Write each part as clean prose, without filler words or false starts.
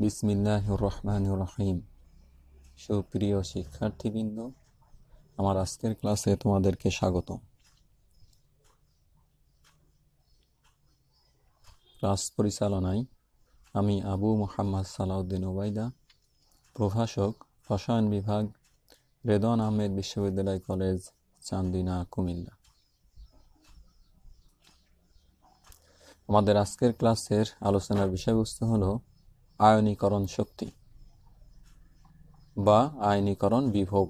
বিসমিল্লাহির রহমানির রহিম। সুপ্রিয় শিক্ষার্থীবৃন্দ, আমার আজকের ক্লাসে তোমাদেরকে স্বাগত। ক্লাস পরিচালনায় আমি আবু মোহাম্মদ সালাউদ্দিন ওবায়দা, প্রভাষক, রসায়ন বিভাগ, রেদওয়ান আহমেদ বিশ্ববিদ্যালয় কলেজ, চান্দিনা, কুমিল্লা। আমাদের আজকের ক্লাসের আলোচনার বিষয়বস্তু হলো আয়নীকরণ শক্তি বা আয়নীকরণ বিভব।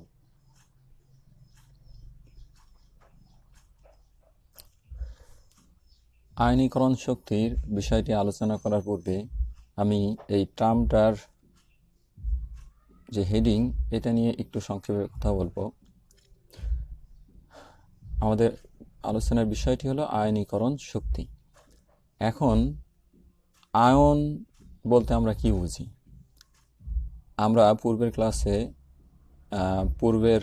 আয়নীকরণ শক্তির বিষয়টি আলোচনা করার পূর্বে আমি এই টার্মটার যে হেডিং, এটা নিয়ে একটু সংক্ষেপে কথা বলবো। আমাদের আলোচনার বিষয়টি হলো আয়নীকরণ শক্তি। এখন আয়ন বলতে আমরা কি বুঝি? আমরা পূর্বের ক্লাসে পূর্বের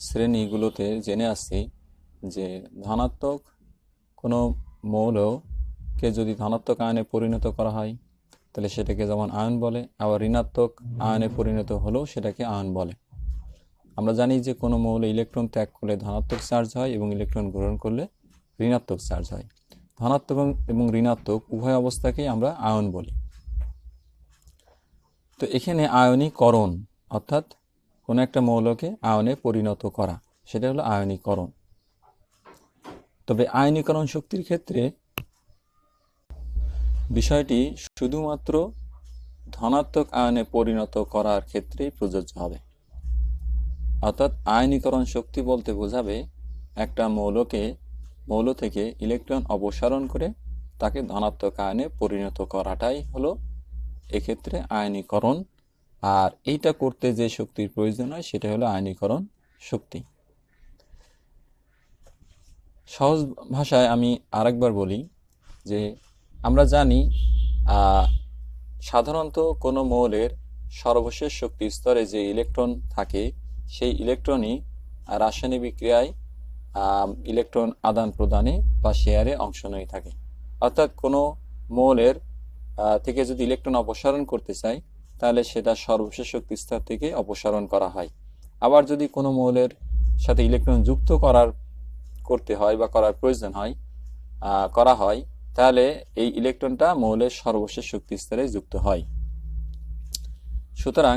শ্রেণীগুলোতে জেনে আসছি যে ধনাত্মক কোনো মৌলকে যদি ধনাত্মক আয়নে পরিণত করা হয় তাহলে সেটাকে যেমন আয়ন বলে, আবার ঋণাত্মক আয়নে পরিণত হলেও সেটাকে আয়ন বলে। আমরা জানি যে কোনো মৌল ইলেকট্রন ত্যাগ করলে ধনাত্মক চার্জ হয় এবং ইলেকট্রন গ্রহণ করলে ঋণাত্মক চার্জ হয়। ধনাত্মক এবং ঋণাত্মক উভয় অবস্থাকেই আমরা আয়ন বলি। তো এখানে আয়নীকরণ অর্থাৎ কোনো একটা মৌলকে আয়নে পরিণত করা, সেটা হলো আয়নীকরণ। তবে আয়নীকরণ শক্তির ক্ষেত্রে বিষয়টি শুধুমাত্র ধনাত্মক আয়নে পরিণত করার ক্ষেত্রেই প্রযোজ্য হবে। অর্থাৎ আয়নীকরণ শক্তি বলতে বোঝাবে একটা মৌল থেকে ইলেকট্রন অপসারণ করে তাকে ধনাত্মক আয়নে পরিণত করাটাই হলো এক্ষেত্রে আয়নীকরণ। আর এইটা করতে যে শক্তির প্রয়োজন হয় সেটা হলো আয়নীকরণ শক্তি। সহজ ভাষায় আমি আরেকবার বলি যে আমরা জানি সাধারণত কোনো মৌলের সর্বশেষ শক্তি স্তরে যে ইলেকট্রন থাকে সেই ইলেকট্রনই রাসায়নিক বিক্রিয়ায় ইলেকট্রন আদান প্রদানে বা শেয়ারে অংশ নিয়ে থাকে। অর্থাৎ কোনো মৌলের থেকে যদি ইলেকট্রন অপসারণ করতে চাই তাহলে সেটা সর্বশেষ শক্তি স্তর থেকে অপসারণ করা হয়। আবার যদি কোনো মৌলের সাথে ইলেকট্রন যুক্ত করতে হয় বা করার প্রয়োজন হয় করা হয় তাহলে এই ইলেকট্রনটা মৌলের সর্বশেষ শক্তি স্তরে যুক্ত হয়। সুতরাং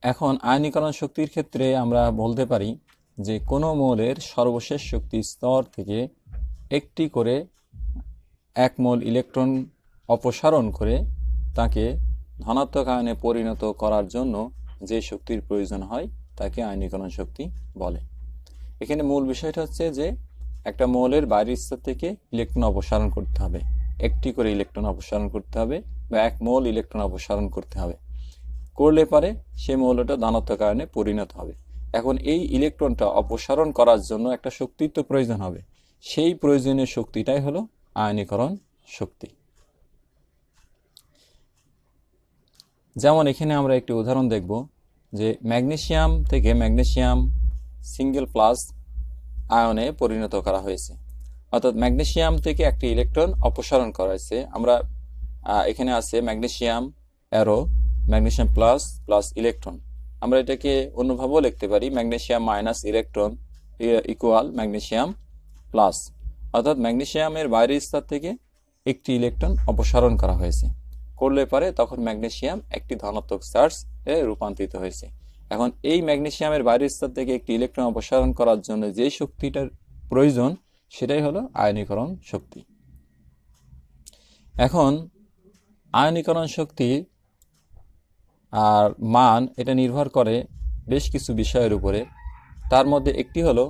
এখন আয়নীকরণ শক্তির ক্ষেত্রে আমরা বলতে পারি যে কোনো মৌলের সর্বশেষ শক্তি স্তর থেকে একটি করে এক মোল ইলেকট্রন অপসারণ করে তাকে ধনাত্মক আয়নে পরিণত করার জন্য যে শক্তির প্রয়োজন হয় তাকে আয়নীকরণ শক্তি বলে। এখানে মূল বিষয়টা হচ্ছে যে একটা মৌলের বাইরের স্তর থেকে ইলেকট্রন অপসারণ করতে হবে, একটি করে ইলেকট্রন অপসারণ করতে হবে বা এক মোল ইলেকট্রন অপসারণ করতে হবে। করলে পারে সেই মৌলটা ধনাত্মক আয়নে পরিণত হবে। এখন এই ইলেকট্রনটা অপসারণ করার জন্য একটা শক্তির তো প্রয়োজন হবে, সেই প্রয়োজনীয় শক্তিটাই হলো আয়নীকরণ শক্তি। যেমন এখানে আমরা একটি উদাহরণ দেখব যে ম্যাগনেসিয়াম থেকে ম্যাগনেসিয়াম সিঙ্গেল প্লাস আয়নে পরিণত করা হয়েছে। অর্থাৎ ম্যাগনেসিয়াম থেকে একটি ইলেকট্রন অপসারণ করা হয়েছে। আমরা এখানে আছে magnesium arrow, magnesium plus plus electron. আমরা এটাকে অন্যভাবেও লিখতে পারি, magnesium minus electron equal magnesium plus. অর্থাৎ ম্যাগনেসিয়ামের বাইরের স্তর থেকে একটি ইলেকট্রন অপসারণ করা হয়েছে, করলে পারে তখন ম্যাগনেসিয়াম একটি ধনাত্মক চার্জে রূপান্তরিত হয়েছে। এখন এই ম্যাগনেসিয়ামের বাইরের স্তর থেকে একটি ইলেকট্রন অপসারণ করার জন্য যে শক্তিটার প্রয়োজন সেটাই হলো আয়নীকরণ শক্তি। এখন আয়নীকরণ শক্তি আর মান এটা নির্ভর করে বেশ কিছু বিষয়ের উপরে। তার মধ্যে একটি হলো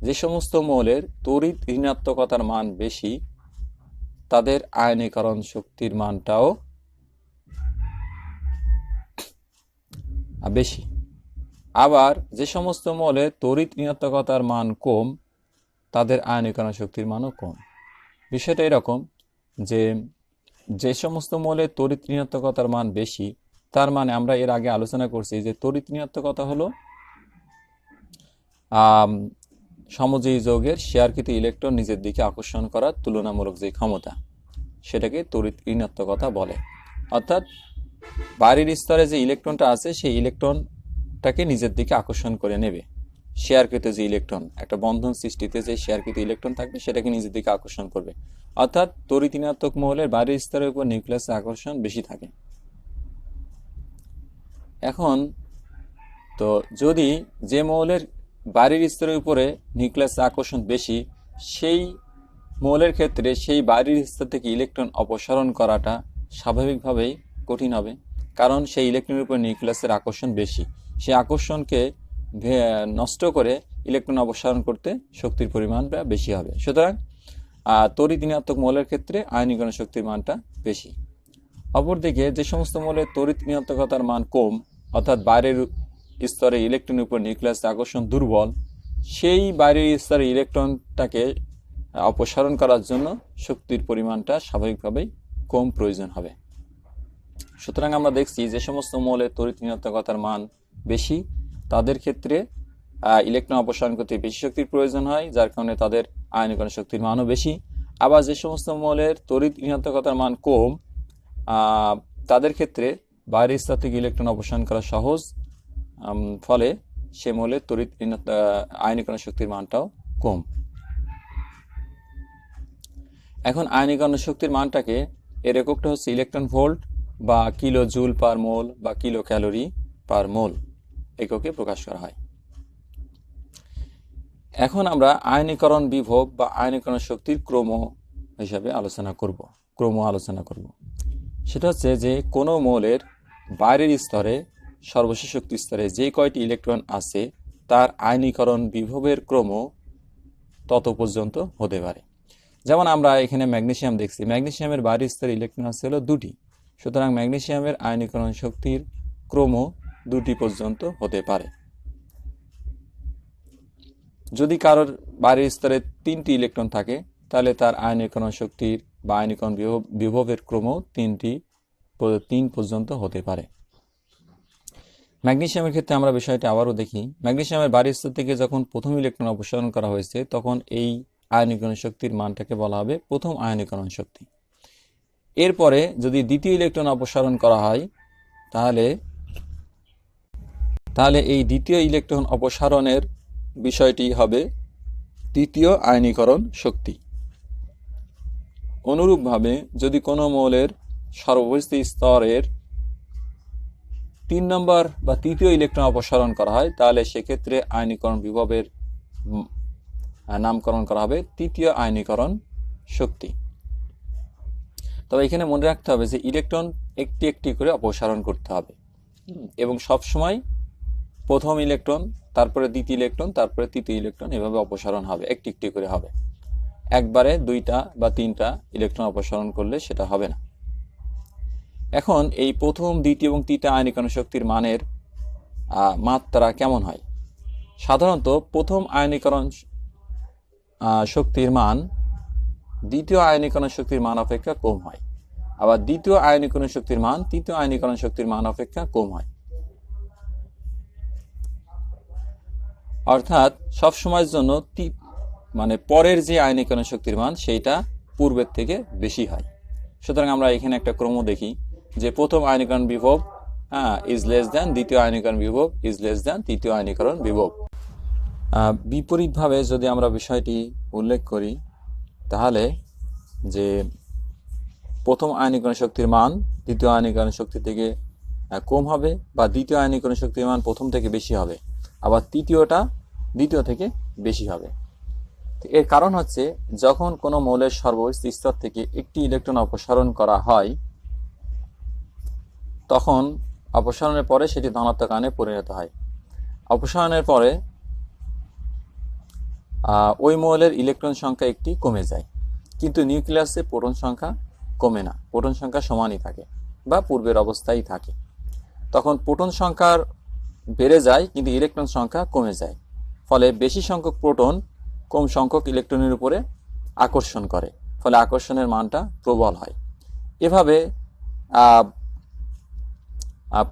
যে সমস্ত মৌলের তড়িৎ ঋণাত্মকতার মান বেশি তাদের আয়নীকরণ শক্তির মানটাও বেশি। আবার যে সমস্ত মৌলের তড়িৎ ঋণাত্মকতার মান কম তাদের আয়নীকরণ শক্তির মানও কম। বিষয়টা এরকম যে সমস্ত মৌলের তড়িৎ ঋণাত্মকতার মান বেশি তার মানে আমরা এর আগে আলোচনা করছি যে তড়িৎ ঋণাত্মকতা হলো সমযোজী যৌগের শেয়ারকৃত ইলেকট্রন নিজের দিকে আকর্ষণ করার তুলনামূলক যে ক্ষমতা, সেটাকে তড়িৎ ঋণাত্মকতা বলে। অর্থাৎ বাইরের স্তরে যে ইলেকট্রনটা আছে সেই ইলেকট্রনটাকে নিজের দিকে আকর্ষণ করে নেবে। শেয়ারকৃত যে ইলেকট্রন, একটা বন্ধন সৃষ্টিতে যে শেয়ারকৃত ইলেকট্রন থাকবে সেটাকে নিজের দিকে আকর্ষণ করবে। অর্থাৎ তড়িৎ ঋণাত্মক মৌলের বাইরের স্তরের উপর নিউক্লিয়াসের আকর্ষণ বেশি থাকে। এখন তো যদি যে মৌলের বাইরের স্তরের উপরে নিউক্লিয়াসের আকর্ষণ বেশি, সেই মৌলের ক্ষেত্রে সেই বাইরের স্তর থেকে ইলেকট্রন অপসারণ করাটা স্বাভাবিকভাবেই কঠিন হবে, কারণ সেই ইলেকট্রনের উপর নিউক্লিয়াসের আকর্ষণ বেশি। সেই আকর্ষণকে নষ্ট করে ইলেকট্রন অপসারণ করতে শক্তির পরিমাণটা বেশি হবে। সুতরাং তড়িৎ ঋণাত্মক মৌলের ক্ষেত্রে আয়নীকরণ শক্তির মানটা বেশি। অপরদিকে যে সমস্ত মৌলের তড়িৎ ঋণাত্মকতার মান কম, অর্থাৎ বাইরের স্তরে ইলেকট্রনের উপর নিউক্লিয়াসের আকর্ষণ দুর্বল, সেই বাইরের স্তরে ইলেকট্রনটাকে অপসারণ করার জন্য শক্তির পরিমাণটা স্বাভাবিকভাবেই কম প্রয়োজন হবে। সুতরাং আমরা দেখছি যে সমস্ত মৌলের তড়িৎ ঋণাত্মকতার মান বেশি, তাদের ক্ষেত্রে ইলেকট্রন অপসারণ করতে বেশি শক্তির প্রয়োজন হয়, যার কারণে তাদের আয়নীকরণ শক্তির মানও বেশি। আবার যে সমস্ত মৌলের তড়িৎ ঋণাত্মকতার মান কম, তাদের ক্ষেত্রে বাইরের স্তর থেকে ইলেকট্রন অপসারণ করা সহজ, ফলে সে মৌলের তড়িৎ আয়নীকরণ শক্তির মানটাও কম। এখন আয়নীকরণ শক্তির মানটাকে এর এককটা হচ্ছে ইলেকট্রন ভোল্ট বা কিলো জুল পার মোল বা কিলো ক্যালোরি পার মোল এককে প্রকাশ করা হয়। এখন আমরা আয়নীকরণ বিভব বা আয়নীকরণ শক্তির ক্রম হিসাবে আলোচনা করব। সেটা হচ্ছে যে কোনো মৌলের বাইরের স্তরে সর্বশেষ শক্তি স্তরে যে কয়টি ইলেকট্রন আছে তার আয়নীকরণ বিভবের ক্রম তত পর্যন্ত হতে পারে। যেমন আমরা এখানে ম্যাগনেসিয়াম দেখছি, ম্যাগনেসিয়ামের বাইরের স্তরে ইলেকট্রন আছে হলো 2টি। সুতরাং ম্যাগনেসিয়ামের আয়নীকরণ শক্তির ক্রম 2টি পর্যন্ত হতে পারে। যদি কারোর বাইরের স্তরে 3টি ইলেকট্রন থাকে, তাহলে তার আয়নীকরণ শক্তির বা আয়নীকরণ বিভবের ক্রম 3 পর্যন্ত হতে পারে। ম্যাগনেসিয়ামের ক্ষেত্রে আমরা বিষয়টি আবারও দেখি। ম্যাগনেসিয়ামের বাইরের স্তর থেকে যখন প্রথম ইলেকট্রন অপসারণ করা হয়েছে, তখন এই আয়নীকরণ শক্তির মানটাকে বলা হবে প্রথম আয়নীকরণ শক্তি। এরপরে যদি দ্বিতীয় ইলেকট্রন অপসারণ করা হয়, তাহলে এই দ্বিতীয় ইলেকট্রন অপসারণের বিষয়টি হবে তৃতীয় আয়নীকরণ শক্তি। অনুরূপভাবে যদি কোনো মৌলের সর্বশেষ স্তরের 3 নম্বর বা তৃতীয় ইলেকট্রন অপসারণ করা হয়, তাহলে সেক্ষেত্রে আয়নীকরণ বিভবের নামকরণ করা হবে তৃতীয় আয়নীকরণ শক্তি। তবে এখানে মনে রাখতে হবে যে ইলেকট্রন একটি একটি করে অপসারণ করতে হবে এবং সবসময় প্রথম ইলেকট্রন, তারপরে দ্বিতীয় ইলেকট্রন, তারপরে তৃতীয় ইলেকট্রন, এভাবে অপসারণ হবে, একটি একটি করে হবে। একবারে 2টা বা 3টা ইলেকট্রন অপসারণ করলে সেটা হবে না। এখন এই প্রথম, দ্বিতীয় এবং তৃতীয় আয়নীকরণ শক্তির মানের মাত্রা কেমন হয়? সাধারণত প্রথম আয়নীকরণ শক্তির মান দ্বিতীয় আয়নীকরণ শক্তির মান অপেক্ষা কম হয়, আবার দ্বিতীয় আয়নীকরণ শক্তির মান তৃতীয় আয়নীকরণ শক্তির মান অপেক্ষা কম হয়। অর্থাৎ সবসময়ের জন্য পরের যে আয়নীকরণ শক্তির মান সেইটা পূর্বের থেকে বেশি হয়। সুতরাং আমরা এখানে একটা ক্রম দেখি যে প্রথম আয়নীকরণ বিভব ইজ লেস দ্যান দ্বিতীয় আয়নীকরণ বিভব ইজ লেস দ্যান তৃতীয় আয়নীকরণ বিভব। বিপরীতভাবে যদি আমরা বিষয়টি উল্লেখ করি, তাহলে যে প্রথম আয়নীকরণ শক্তির মান দ্বিতীয় আয়নীকরণ শক্তি থেকে কম হবে, বা দ্বিতীয় আয়নীকরণ শক্তির মান প্রথম থেকে বেশি হবে, আবার তৃতীয়টা দ্বিতীয় থেকে বেশি হবে। এর কারণ হচ্ছে যখন কোনো মৌলের সর্বশেষ স্তর থেকে একটি ইলেকট্রন অপসারণ করা হয়, তখন অপসারণের পরে সেটি ধনাত্মক আয়নে পরিণত হয়। অপসারণের পরে ওই মৌলের ইলেকট্রন সংখ্যা একটি কমে যায়, কিন্তু নিউক্লিয়াসে প্রোটন সংখ্যা কমে না, প্রোটন সংখ্যা সমানই থাকে বা পূর্বের অবস্থায় থাকে। তখন প্রোটন সংখ্যা বেড়ে যায় কিন্তু ইলেকট্রন সংখ্যা কমে যায়, ফলে বেশি সংখ্যক প্রোটন কম সংখ্যক ইলেকট্রনের উপরে আকর্ষণ করে, ফলে আকর্ষণের মানটা প্রবল হয়। এভাবে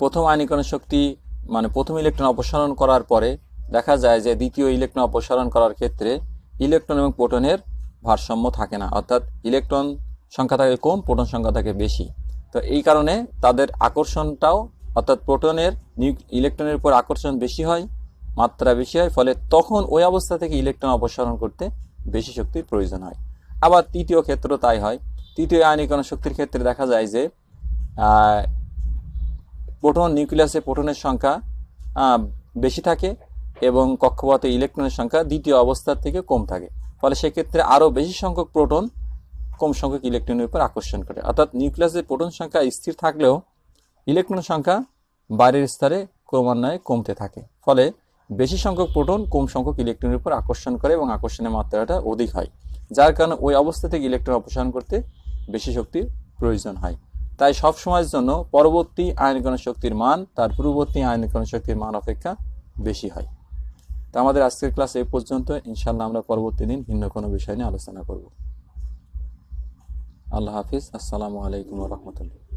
প্রথম আয়নীকরণ শক্তি প্রথম ইলেকট্রন অপসারণ করার পরে দেখা যায় যে দ্বিতীয় ইলেকট্রন অপসারণ করার ক্ষেত্রে ইলেকট্রন এবং প্রোটনের ভারসাম্য থাকে না, অর্থাৎ ইলেকট্রন সংখ্যা থাকে কম, প্রোটন সংখ্যা থাকে বেশি। তো এই কারণে তাদের আকর্ষণটাও, অর্থাৎ প্রোটনের ইলেকট্রনের উপর আকর্ষণ বেশি হয়, মাত্রা বেশি হয়, ফলে তখন ওই অবস্থা থেকে ইলেকট্রন অপসারণ করতে বেশি শক্তির প্রয়োজন হয়। আবার তৃতীয় ক্ষেত্র তাই হয়। তৃতীয় আয়নীকরণ শক্তির ক্ষেত্রে দেখা যায় যে প্রোটন নিউক্লিয়াসে প্রোটনের সংখ্যা বেশি থাকে এবং কক্ষপথে ইলেকট্রনের সংখ্যা দ্বিতীয় অবস্থার থেকে কম থাকে, ফলে সেক্ষেত্রে আরও বেশি সংখ্যক প্রোটন কম সংখ্যক ইলেকট্রনের উপর আকর্ষণ করে। অর্থাৎ নিউক্লিয়াসে প্রোটন সংখ্যা স্থির থাকলেও ইলেকট্রন সংখ্যা বাইরের স্তরে ক্রমান্বয়ে কমতে থাকে, ফলে বেশি সংখ্যক প্রোটন কম সংখ্যক ইলেকট্রনের উপর আকর্ষণ করে এবং আকর্ষণের মাত্রাটা অধিক হয়, যার কারণে ওই অবস্থা থেকে ইলেকট্রন অপসারণ করতে বেশি শক্তির প্রয়োজন হয়। তাই সব সময়ের জন্য পরবর্তী আয়নীকরণ শক্তির মান তার পূর্ববর্তী আয়নীকরণ শক্তির মান অপেক্ষা বেশি হয়। তো আমাদের আজকের ক্লাস এই পর্যন্ত। ইনশাআল্লাহ আমরা পরবর্তী দিন ভিন্ন কোনো বিষয় নিয়ে আলোচনা করব। আল্লাহ হাফিজ। আসসালামু আলাইকুম ওয়া রাহমাতুল্লাহ।